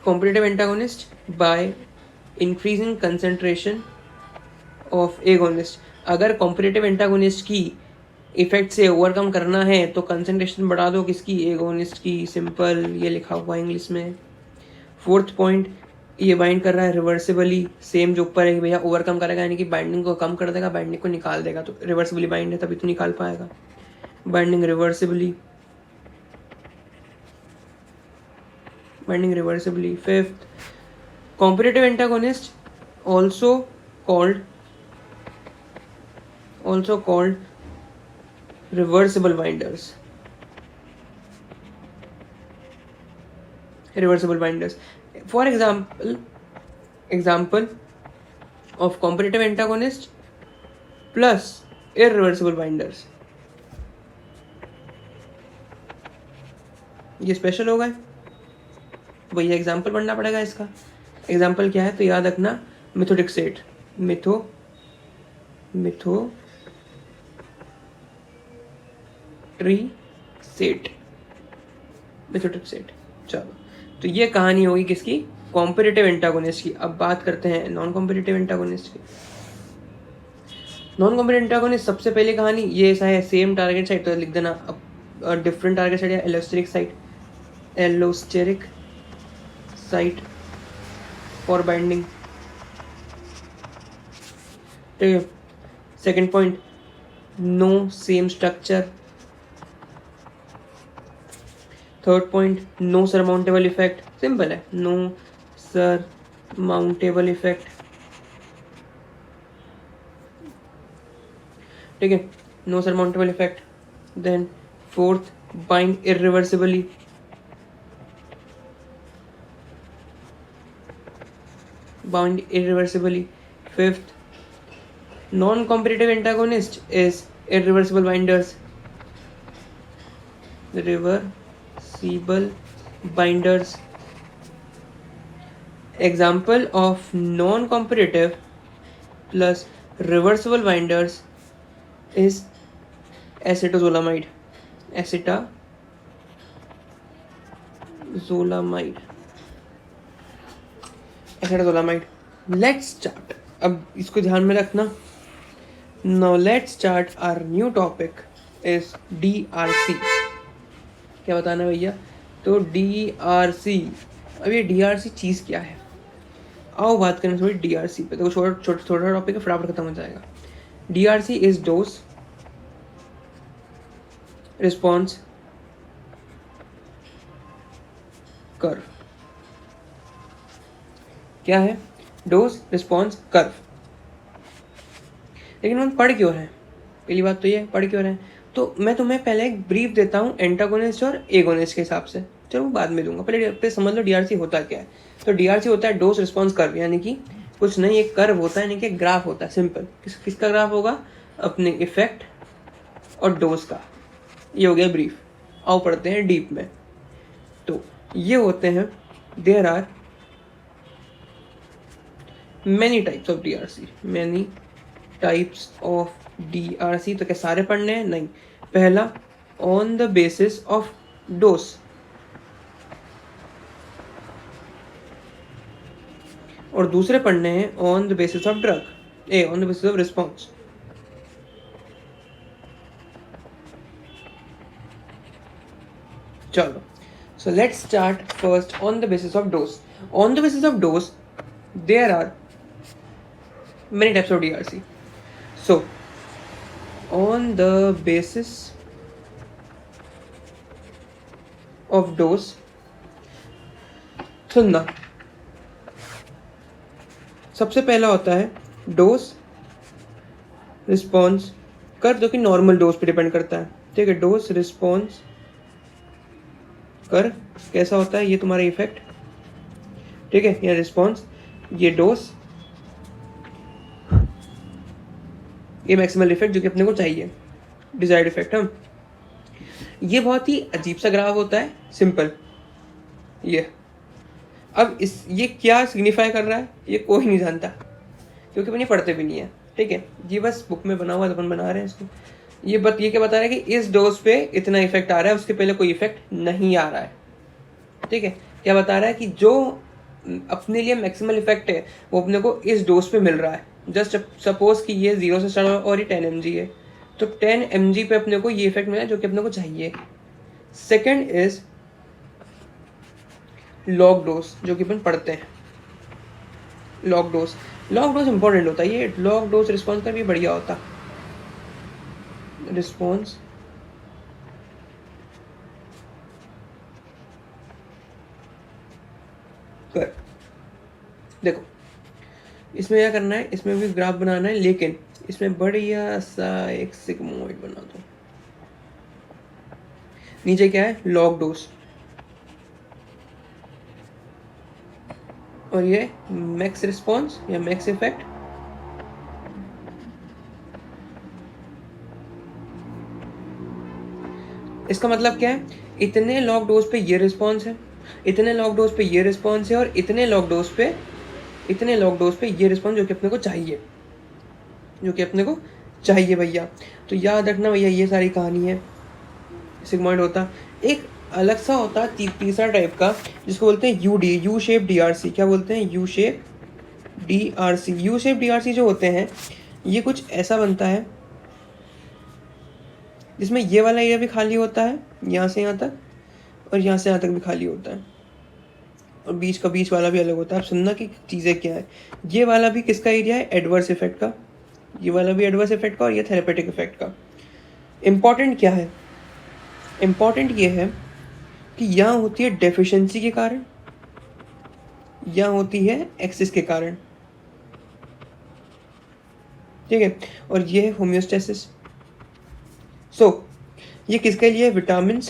competitive antagonist by increasing concentration of agonist। अगर competitive antagonist की इफेक्ट से ओवरकम करना है तो कंसंट्रेशन बढ़ा दो किसकी, एगोनिस्ट की। सिंपल, ये लिखा हुआ है इंग्लिश में। फोर्थ पॉइंट, ये बाइंड कर रहा है रिवर्सिबली, सेम जो ऊपर है कि भैया ओवरकम करेगा यानी कि बाइंडिंग को कम कर देगा, बाइंडिंग को निकाल देगा। तो रिवर्सिबली बाइंड है तभी तो निकाल पाएगा, binding reversibly. Fifth, competitive antagonist also called reversible binders. For example of competitive antagonist plus irreversible binders, ये स्पेशल हो गए। भैया एग्जाम्पल पढ़ना पड़ेगा इसका। एग्जाम्पल क्या है तो याद रखना, मिथोट्रिक्सेट, मिथोट्रिक्सेट। चलो, तो ये कहानी होगी किसकी, कॉम्पिटिटिव एंटागोनिस्ट की। अब बात करते हैं नॉन कॉम्पिटिटिव एंटागोनिस्ट की। नॉन कॉम्पिटिटिव एंटागोनिस्ट सबसे पहले कहानी ये ऐसा है, सेम टारगेट साइट तो लिख देना, अब डिफरेंट टारगेट साइट या एलोस्टेरिक साइट फॉर बाइंडिंग। ठीक है। Second point, no same structure. Third point, no surmountable effect. Simple है, नो सरमाउंटेबल इफेक्ट। ठीक है, no surmountable effect. Then fourth, bind irreversibly. Fifth, non-competitive antagonist is irreversible binders. Example of non-competitive plus reversible binders is acetazolamide. Let's start. अब इसको ध्यान में रखना। Now let's start our new topic is DRC। क्या बताना भैया? तो DRC, अब ये DRC चीज़ क्या है, आओ बात करें थोड़ी DRC पे। देखो छोटा टॉपिक है, फटाफट खत्म हो जाएगा। DRC is dose response curve. क्या है? Dose response curve. लेकिन हम पढ़ क्यों रहे हैं? पहली बात तो ये, पढ़ क्यों रहे हैं? तो मैं तुम्हें पहले एक ब्रीफ देता हूँ एंटागोनिस्ट और एगोनिस्ट के हिसाब से, चलो बाद में दूंगा, पहले समझ लो DRC होता क्या है। तो DRC होता है डोज रिस्पॉन्स कर्व, यानी कि कुछ नहीं, एक कर्व होता है, यानी कि एक ग्राफ होता है। सिंपल, किसका ग्राफ होगा? अपने इफेक्ट और डोज का। ये हो गया ब्रीफ। आओ पढ़ते हैं डीप में। तो ये होते हैं, there are many types of DRC। तो क्या सारे पढ़ने हैं? नहीं। पहला, on the basis of dose, और दूसरे पढ़ने हैं on the basis of drug, on the basis of response. चलो, so let's start first on the basis of dose. On the basis of dose, there are many types of DRC. So, on the basis of dose, सुनना, सबसे पहला होता है डोज रिस्पॉन्स कर, जो कि नॉर्मल डोज पे डिपेंड करता है। ठीक है, डोज रिस्पॉन्स कर कैसा होता है, ये तुम्हारा इफेक्ट, ठीक है, या रिस्पॉन्स, ये डोज, ये मैक्सिमल इफेक्ट जो कि अपने को चाहिए, डिजायर्ड इफेक्ट। हम ये बहुत ही अजीब सा ग्राफ होता है, सिंपल। ये अब ये क्या सिग्निफाई कर रहा है ये कोई नहीं जानता, क्योंकि अपनी पढ़ते भी नहीं है। ठीक है, ये बस बुक में बना हुआ है, अपन बना रहे हैं इसको। ये क्या बता रहा है कि इस डोज पे इतना इफेक्ट आ रहा है, उसके पहले कोई इफेक्ट नहीं आ रहा है। ठीक है, क्या बता रहा है कि जो अपने लिए मैक्सिमल इफेक्ट है वो अपने को इस डोज पे मिल रहा है। जस्ट सपोज कि ये 0 से स्टार्ट हुआ और ये 10 mg है, तो 10 mg पे अपने को ये इफेक्ट मिला जो कि अपने को चाहिए। सेकेंड इज लॉग डोज, जो कि अपन पढ़ते हैं। लॉग डोज इंपॉर्टेंट होता है। ये लॉग डोज रिस्पॉन्स का भी बढ़िया होता, रिस्पॉन्स कर। देखो इसमें क्या करना है, इसमें भी ग्राफ बनाना है, लेकिन इसमें बढ़िया सा एक सिग्मोइड बना दो। नीचे क्या है, लॉग डोज, और ये मैक्स रिस्पॉन्स या मैक्स इफेक्ट। इसका मतलब क्या है, इतने लॉग डोज पे ये रिस्पॉन्स है, इतने लॉग डोज पे ये रिस्पॉन्स है, और इतने लॉग डोज पे ये रिस्पॉन्स जो कि अपने को चाहिए, भैया। तो याद रखना भैया, ये सारी कहानी है। सिग्मॉइड होता एक अलग सा होता है, तीसरा टाइप का, जिसको बोलते हैं यू शेप DRC। क्या बोलते हैं, यू शेप DRC जो होते हैं, ये कुछ ऐसा बनता है जिसमें ये वाला एरिया भी खाली होता है, यहाँ से यहाँ तक, और यहाँ से यहाँ तक भी खाली होता है, और बीच वाला भी अलग होता है। आप सुनना कि चीज़ें क्या है। ये वाला भी किसका एरिया है, एडवर्स इफेक्ट का, ये वाला भी एडवर्स इफेक्ट का, और ये थेरेपेटिक इफेक्ट का। इम्पॉर्टेंट क्या है, इम्पॉर्टेंट ये है कि यहाँ होती है डेफिशिएंसी के कारण, यहाँ होती है एक्सेस के कारण। ठीक है, और ये है होम्योस्टेसिस। ये किसके लिए, विटामिन,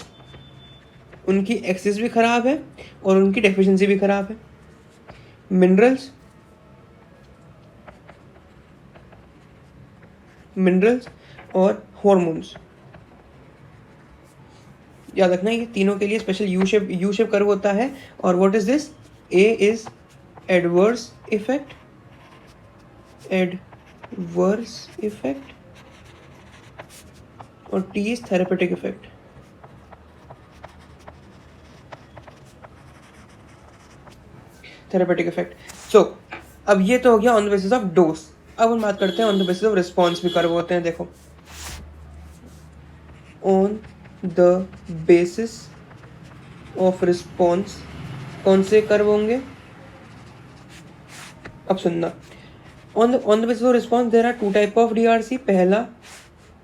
उनकी एक्सेस भी खराब है और उनकी डेफिशिएंसी भी खराब है। मिनरल्स और हॉर्मोन्स, याद रखना ये तीनों के लिए स्पेशल यू शेप कर्व होता है। और what is this, A is adverse effect, और T is therapeutic effect. So अब ये तो हो गया on the basis of dose. अब हम बात करते हैं on the basis of response भी कर्व होते हैं। देखो, on the basis of response कौन से कर्व होंगे, अब सुनना। On the basis of response there are 2 type of DRC, पहला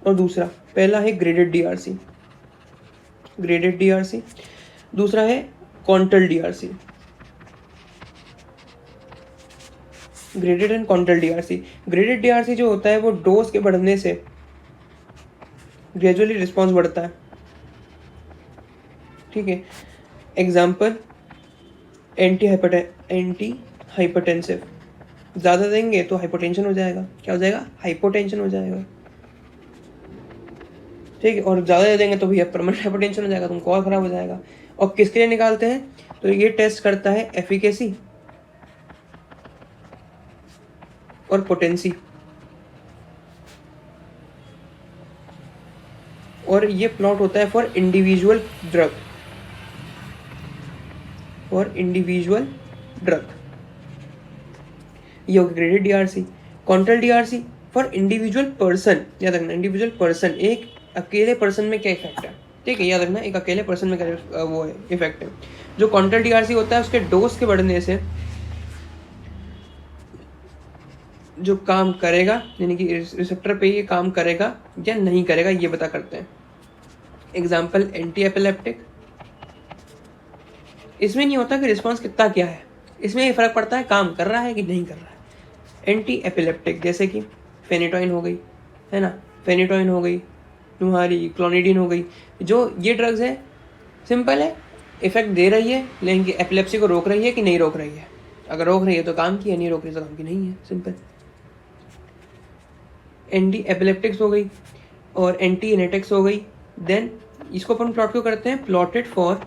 और दूसरा। पहला है ग्रेडेड DRC, दूसरा है quantal DRC। Graded and quantal DRC। Graded DRC जो होता है वो डोज के बढ़ने से ग्रेजुअली रिस्पॉन्स बढ़ता है। ठीक है, एग्जाम्पल एंटी हाइपरटेंसिव, ज़्यादा देंगे तो हाइपोटेंशन हो जाएगा। क्या हो जाएगा, हाइपोटेंशन हो जाएगा। ठीक है, और ज़्यादा दे देंगे तो भैया परमानेंट हाइपोटेंशन हो जाएगा, तुमको और खराब हो जाएगा। और किसके लिए निकालते हैं, तो ये टेस्ट करता है एफिकेसी और पोटेंसी, और ये प्लॉट होता है for individual drug. For individual drug, ये हो गया graded DRC. Quantal DRC for individual person, याद रखना इंडिविजुअल पर्सन, एक अकेले पर्सन में क्या इफेक्ट है, ठीक है, याद रखना एक अकेले पर्सन में क्या वो है इफेक्ट है। जो कॉन्ट्रल डीआरसी होता है उसके डोज के बढ़ने से जो काम करेगा, यानी कि रिसेप्टर पे ये काम करेगा या नहीं करेगा, ये पता करते हैं। एग्जाम्पल एंटी एपिलेप्टिक, इसमें नहीं होता कि रिस्पॉन्स कितना क्या है, इसमें ये फर्क पड़ता है काम कर रहा है कि नहीं कर रहा है। एंटी एपिलेप्टिक जैसे कि फेनेटोइन हो गई, है ना, फेनेटोइन हो गई, तुम्हारी क्लोनिडीन हो गई, जो ये ड्रग्स है सिंपल है, इफेक्ट दे रही है लेकिन एपिलेप्सी को रोक रही है कि नहीं रोक रही है। अगर रोक रही है तो काम की है, नहीं रोक रही है तो काम की नहीं है, सिंपल। एंटी एपिलेप्टिक्स हो गई और एंटी एनेटिक्स हो गई। देन इसको अपन प्लॉट क्यों करते हैं, प्लॉटेड फॉर,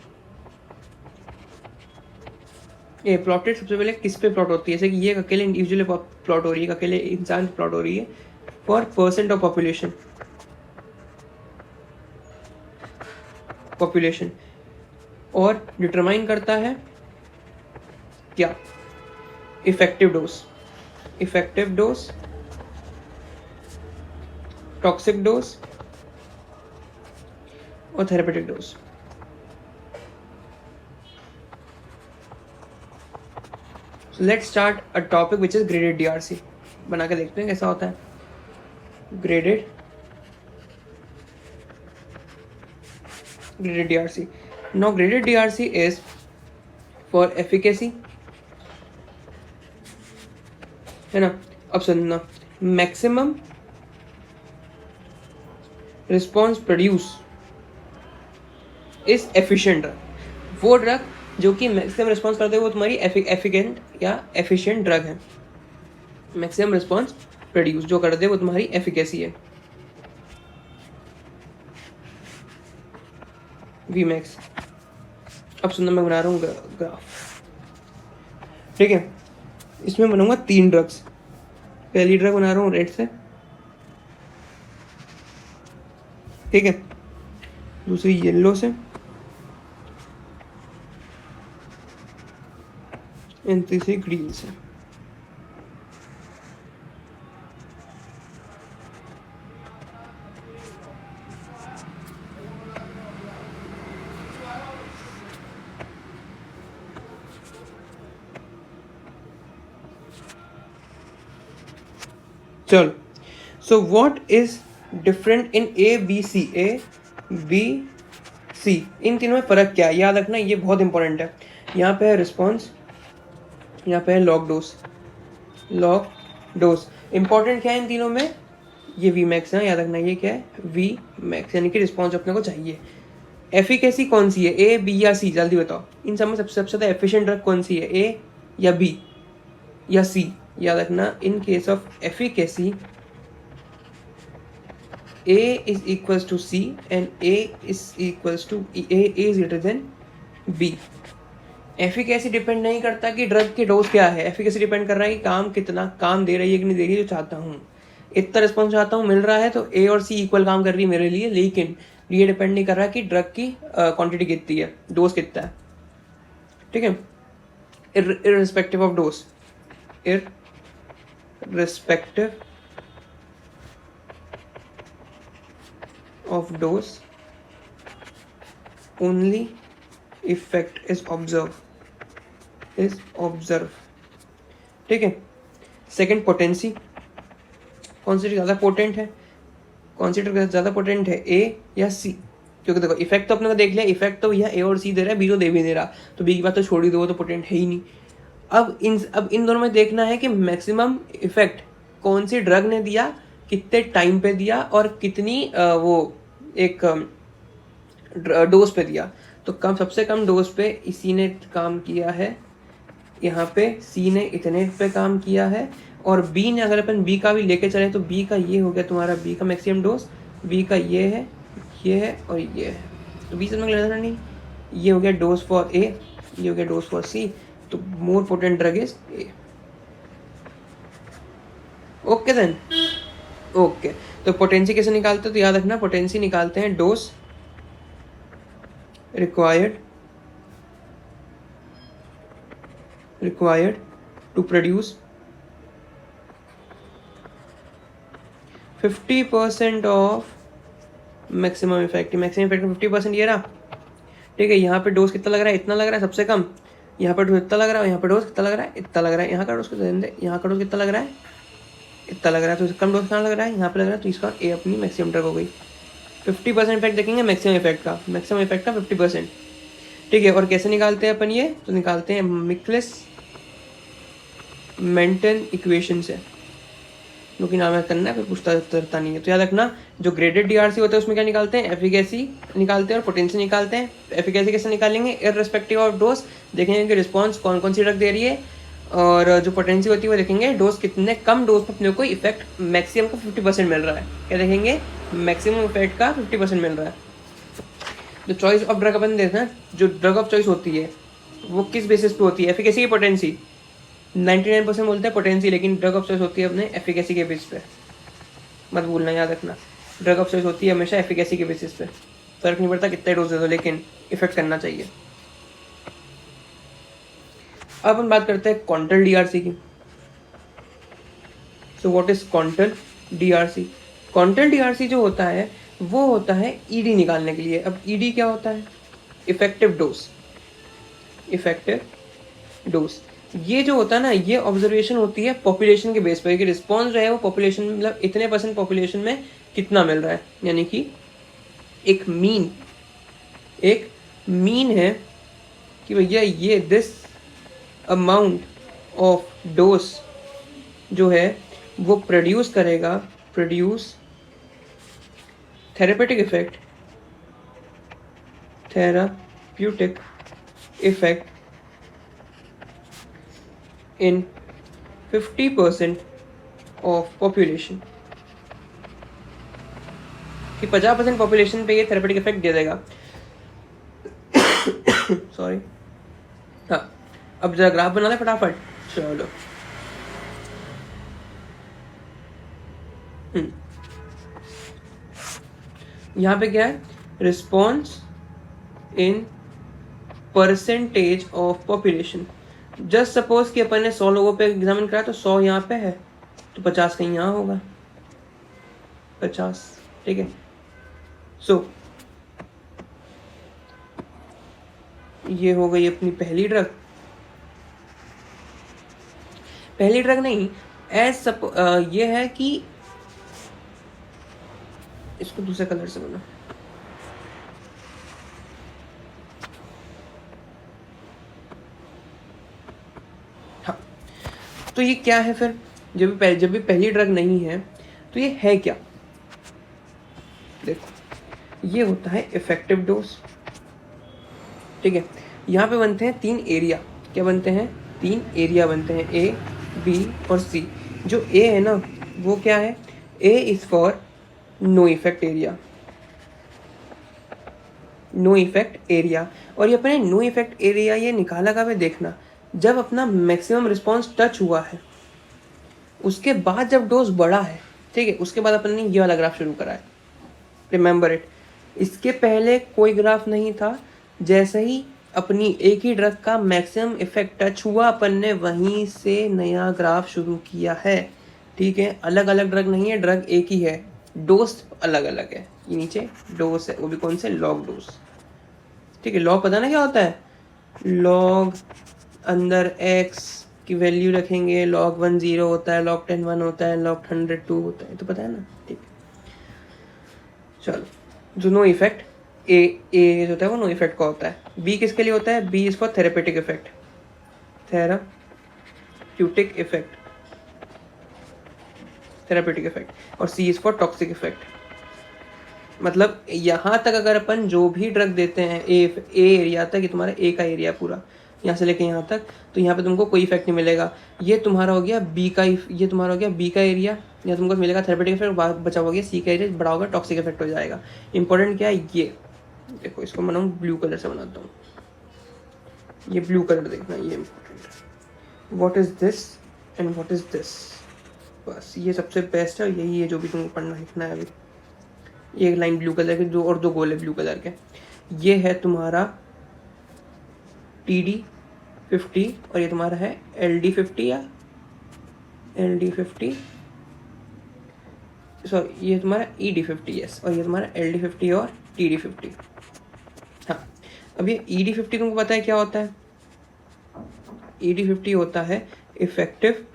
ये प्लॉटेड सबसे पहले किस पे प्लॉट होती है, जैसे कि ये अकेले इंडिविजुअल प्लॉट हो रही है, अकेले इंसान प्लॉट हो रही है फॉर परसेंट ऑफ पॉपुलेशन और डिटरमाइन करता है क्या, इफेक्टिव डोज, टॉक्सिक डोज और therapeutic dose. So let's start a topic which is graded DRC. बना के देखते हैं कैसा होता है graded DRC. Now graded DRC is for efficacy, है ना। अब सुनना, maximum response produce is efficient drug, वो ड्रग जो कि मैक्सिमम रिस्पॉन्स करते हैं वो तुम्हारी एफिकेंट या एफिशिएंट ड्रग है। मैक्सिमम रिस्पॉन्स प्रोड्यूस जो करते हैं वो तुम्हारी एफिकेसी है, वी मैक्स। अब सुनना, मैं बना रहा हूँ ग्राफ, ठीक है। इसमें बनाऊंगा 3 ड्रग्स। पहली ड्रग बना रहा हूँ रेड से, ठीक है, दूसरी येलो से एंड तीसरी ग्रीन से। चलो, so what is different in A B C, इन तीनों में फर्क क्या है, याद रखना, ये बहुत इंपॉर्टेंट है। यहाँ पे है रिस्पॉन्स, यहाँ पे है लॉग डोज। इंपॉर्टेंट क्या है इन तीनों में, ये वी मैक्स है, याद रखना ये क्या है, वी मैक्स, यानी कि रिस्पॉन्स अपने को चाहिए। एफिकेसी कौन सी है, ए बी या सी, जल्दी बताओ। इन सब में सबसे ज़्यादा एफिशिएंट ड्रग कौन सी है, ए या बी या सी, याद रखना। In case of efficacy A is equals to C and A is equals to A is greater than B। Efficacy depend नहीं करता कि ड्रग की डोज क्या है, एफिकेसी डिपेंड कर रहा है कि काम कितना काम दे रही है कि नहीं दे रही है, जो चाहता हूँ। इतना रिस्पॉन्स चाहता हूँ, मिल रहा है, तो ए और सी इक्वल काम कर रही है मेरे लिए, लेकिन ये डिपेंड नहीं कर रहा कि ड्रग की क्वांटिटी कितनी है, डोज कितना है, ठीक है। Irrespective of dose, irrespective of dose, only effect is observed, ठीक है। सेकंड पोटेंसी, कौन सी ज़्यादा पोटेंट है, कौन सी ज़्यादा पोटेंट है, ए या सी, क्योंकि देखो इफेक्ट तो अपने को देख लिया, इफेक्ट तो भैया ए और सी दे रहा है, बी तो दे भी दे रहा, तो बी की बात तो छोड़ ही दो, वो तो पोटेंट है ही नहीं। अब इन दोनों में देखना है कि मैक्सिमम इफेक्ट कौन सी ड्रग ने दिया, कितने टाइम पे दिया और कितनी वो एक डोज पे दिया। तो सबसे कम डोज पे इसी ने काम किया है, यहाँ पे सी ने इतने पे काम किया है, और बी ने, अगर अपन बी का भी लेके चले तो बी का ये हो गया तुम्हारा, बी का मैक्सिमम डोज, बी का ये है और ये है, तो बी समझ लेना नहीं, ये हो गया डोज फॉर ए, ये हो गया डोज फॉर सी, तो more potent drug is A. Okay then, okay. तो पोटेंसी कैसे निकालते हैं, तो याद रखना पोटेंसी निकालते हैं dose required required to produce 50% of maximum effect. Maximum effect में 50% ये रहा, ठीक है। यहाँ पे डोज कितना लग रहा है, इतना लग रहा है सबसे कम। यहाँ पर डोज इतना लग रहा है, यहाँ पर डोज कितना लग रहा है, इतना लग रहा है। यहाँ का डोज कितना, यहाँ का डोज कितना लग रहा है, इतना लग रहा है। तो इससे कम डोज कहाँ लग रहा है, यहाँ पे लग रहा है। तो इसका ए अपनी मैक्सिमम ड्रग हो गई। 50% इफेक्ट देखेंगे मैक्सिमम इफेक्ट का, मैक्सिमम इफेक्ट का 50%, ठीक है। और कैसे निकालते हैं अपन ये, तो निकालते हैं मिक्लिस मेंटन इक्वेशन से, जो कि नाम याद करना है, फिर पूछता नहीं है। तो याद रखना, जो ग्रेडेड डीआरसी होता है उसमें क्या निकालते हैं, एफिकेसी निकालते हैं और पोटेंसी निकालते हैं। एफिकेसी कैसे निकालेंगे, इररिस्पेक्टिव ऑफ डोज, देखेंगे कि रिस्पॉन्स कौन कौन सी ड्रग दे रही है। और जो पोटेंसी होती है वो देखेंगे डोज कितने कम डोज पर अपने को इफेक्ट मैक्सिमम का 50% मिल रहा है। क्या देखेंगे, मैक्सिमम इफेक्ट का 50% मिल रहा है। जो चॉइस ऑफ ड्रग अपन देखते हैं, जो ड्रग ऑफ चॉइस होती है वो किस बेसिस पे होती है, एफिकेसी की पोटेंसी। 99% बोलते हैं पोटेंसी, लेकिन ड्रग ऑफ चॉइस होती है अपने एफिकेसी के बेसिस पे। मत भूलना, याद रखना, ड्रग ऑफ चॉइस होती है हमेशा एफिकेसी के बेसिस पे। फर्क नहीं पड़ता कितने डोज दे दो, लेकिन इफेक्ट करना चाहिए। अब हम बात करते हैं कॉन्टल डीआरसी की। So what is quantal DRC. Quantal DRC जो होता है वो होता है ईडी निकालने के लिए। अब ईडी क्या होता है, इफेक्टिव डोज। इफेक्टिव डोज ये जो होता है ना, ये ऑब्जर्वेशन होती है पॉपुलेशन के बेस पर कि रिस्पॉन्स जो है वो पॉपुलेशन, मतलब इतने % पॉपुलेशन में कितना मिल रहा है। यानी कि एक मीन है कि भैया ये दिस अमाउंट ऑफ डोज जो है वो प्रोड्यूस करेगा, produce therapeutic effect in 50% of population, कि 50% पॉपुलेशन पे ये थेरेपेटिक इफेक्ट दे देगा। सॉरी, हाँ, अब जरा ग्राफ बना ले फटाफट। चलो, यहाँ पे क्या है, response in percentage of population. Just suppose कि अपन ने 100 लोगों पे एग्जामिन कराया, तो 100 यहाँ पे है, तो 50 कहीं यहाँ होगा, 50, ठीक है। सो ये हो गई अपनी पहली ड्रग। पहली ड्रग नहीं, ये है कि इसको दूसरे कलर से बना। हाँ, तो ये क्या है फिर, जब भी पहली ड्रग नहीं है तो ये है क्या। देखो, ये होता है इफेक्टिव डोज, ठीक है। यहाँ पे बनते हैं 3 एरिया। क्या बनते हैं, 3 एरिया बनते हैं, ए, बी और सी। जो ए है ना वो क्या है, A is for no effect area, no effect area. और ये अपने नो इफेक्ट एरिया ये निकाला का, देखना जब अपना मैक्सिमम रिस्पॉन्स टच हुआ है, उसके बाद जब डोज बढ़ा है, ठीक है, उसके बाद अपन ने ये वाला ग्राफ शुरू करा है। रिमेंबर इट, इसके पहले कोई ग्राफ नहीं था। जैसे ही अपनी एक ही ड्रग का मैक्सिमम इफेक्ट टच हुआ, अपन ने वहीं से नया ग्राफ शुरू किया है, ठीक है। अलग अलग ड्रग नहीं है, ड्रग एक ही है, डोज अलग अलग है। ये नीचे डोज है, वो भी कौन से, लॉग डोज, ठीक है। लॉग पता ना क्या होता है, लॉग अंदर x की वैल्यू रखेंगे, log 1 0 होता है, log 10 1 होता है, log 100 2 होता है, तो पता है ना, ठीक है। चलो, जो नो इफेक्ट ए जो होता है वो नो इफेक्ट का होता है। बी किसके लिए होता है, B is for therapeutic effect, therapeutic effect, therapeutic effect. और C is for toxic effect. मतलब यहाँ तक अगर अपन जो भी ड्रग देते हैं, ए एरिया तक, ये तुम्हारा ए का एरिया पूरा, यहाँ से लेके यहाँ तक, तो यहाँ पे तुमको कोई इफेक्ट नहीं मिलेगा। ये तुम्हारा हो गया बी का, ये तुम्हारा हो गया बी का एरिया, यहाँ तुमको मिलेगा थेरेपेटिक इफेक्ट, बचा हो गया सी का एरिया, बड़ा होगा टॉक्सिक इफेक्ट हो जाएगा। इंपॉर्टेंट क्या है, ये देखो, इसको बनाऊँ ब्लू कलर से बनाता हूँ, ये ब्लू कलर देखना, ये इंपॉर्टेंट है। What is this and what is this, बस ये सबसे बेस्ट है, यही है जो भी तुमको पढ़ना लिखना है अभी। एक लाइन ब्लू कलर के, दो और दो गोले ब्लू कलर के, ये है तुम्हारा टीडी 50 और ये तुम्हारा है LD50 या LD50, सॉरी ये तुम्हारा ED50, यस, और ये तुम्हारा LD50 और TD50। हाँ, अब ये ED50 तुमको पता है क्या होता है? ED50 होता है effective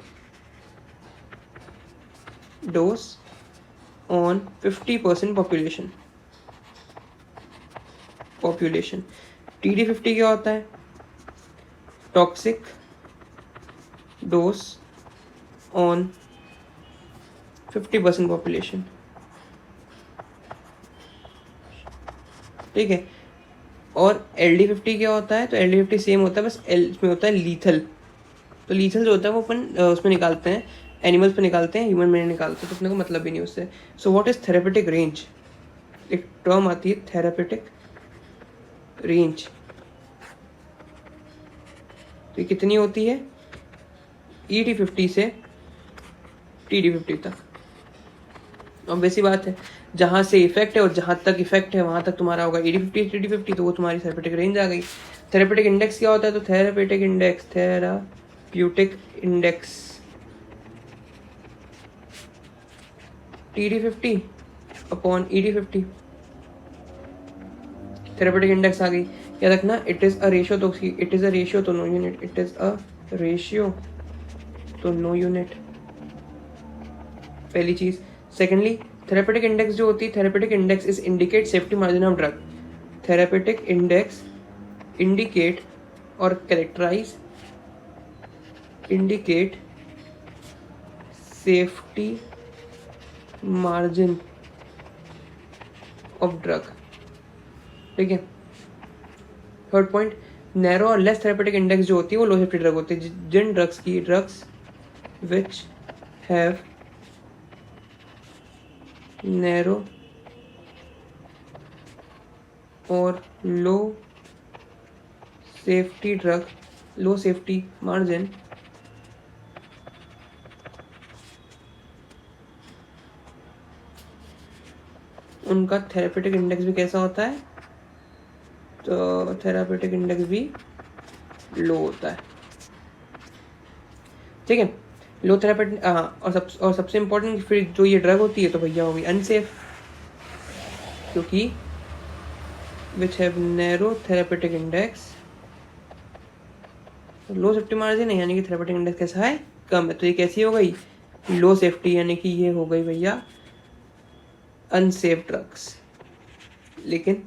dose on 50% population. TD50 क्या होता है? टॉक्सिक डोज ऑन 50% पॉपुलेशन, ठीक है। और LD50 क्या होता है? तो LD50 सेम होता है, बस इसमें होता है लीथल। तो लीथल जो होता है वो अपन उसमें निकालते हैं, एनिमल्स पे निकालते हैं, ह्यूमन में नहीं निकालते, तो अपने को मतलब भी नहीं उससे। सो व्हाट इज थेरेपेटिक रेंज? एक टर्म आती है थेरेपेटिक रेंज। तो ये कितनी होती है? ED50 से TD50 तक। ऑब्वियस सी बात है, जहाँ से इफेक्ट है और जहाँ तक इफेक्ट है वहाँ तक तुम्हारा होगा ED50 TD50, तो वो तुम्हारी थेरेपेटिक रेंज आ गई। थेरेपेटिक इंडेक्स क्या होता है? तो therapeutic index TD50 upon ED50, therapeutic index आ गई। याद रखना, इट इज अ रेशियो, तो इट इज अ रेशियो तो no unit, it is a ratio तो नो यूनिट, पहली चीज। सेकेंडली, थेरेपेटिक इंडेक्स जो होती है, therapeutic index is indicate safety margin of drug. Therapeutic index indicate और characterise indicate safety margin of drug, ठीक है। थर्ड पॉइंट, नैरो और लेस थेरेपेटिक इंडेक्स जो होती है वो लो सेफ्टी ड्रग होती है। जिन ड्रग्स विच हैव नैरो और लो सेफ्टी मार्जिन उनका थेरेपेटिक इंडेक्स भी कैसा होता है? तो थेरेपेटिक इंडेक्स भी लो होता है, ठीक है। लो थेरेपेटिक, और सबसे इम्पोर्टेंट, फिर जो ये ड्रग होती है तो भैया होगी अनसेफ, क्योंकि which have narrow therapeutic index, low safety margin है, यानी कि थेरेपेटिक इंडेक्स कैसा है? कम है। तो ये कैसी हो गई? लो सेफ्टी, यानी कि ये हो गई भैया अनसेफ ड्रग्स। लेकिन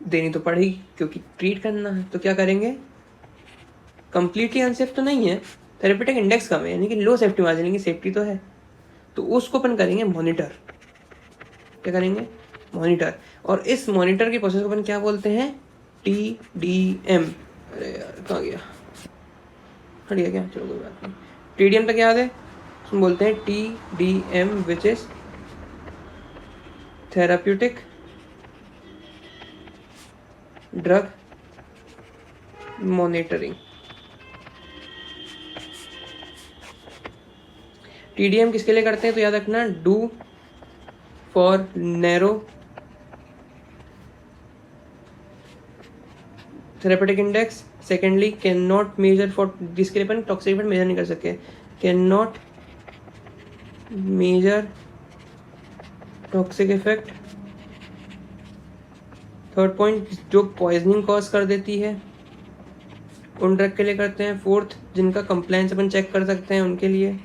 देनी तो पड़ेगी क्योंकि ट्रीट करना है, तो क्या करेंगे? कंप्लीटली अनसेफ तो नहीं है, थेरेपेटिक इंडेक्स कम है, यानी कि लो सेफ्टी मार्जिन, यानी कि सेफ्टी तो है, तो उसको अपन करेंगे मॉनिटर। क्या करेंगे? मॉनिटर। और इस मॉनिटर की प्रोसेस को अपन क्या बोलते हैं? TDM। अरे यार कहाँ गया, हट गया क्या? चलो कोई बात नहीं। TDM तक याद है? हम बोलते हैं TDM which is therapeutic drug monitoring. TDM किसके लिए करते हैं? तो याद रखना, do for narrow therapeutic index. Secondly, cannot measure for, जिसके लिए अपन टॉक्सिक इफेक्ट मेजर नहीं कर सके, cannot measure toxic effect. Third point, जो पॉइजनिंग कॉज कर देती है उन ड्रग के लिए करते हैं। फोर्थ, जिनका कंप्लायंस अपन चेक कर सकते हैं उनके लिए,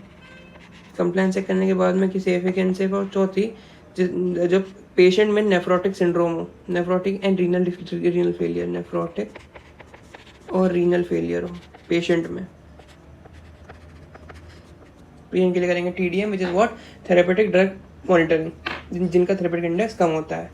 कंप्लायंस चेक करने के बाद में कि सेफ है कि अनसेफ। और चौथी, जब पेशेंट में नेफ्रोटिक सिंड्रोम हो, nephrotic and renal failure, nephrotic और रीनल फेलियर हो पेशेंट में, पेशेंट के लिए करेंगे TDM which is what? Therapeutic drug monitoring, जिनका थेरेपेटिक इंडेक्स कम होता है।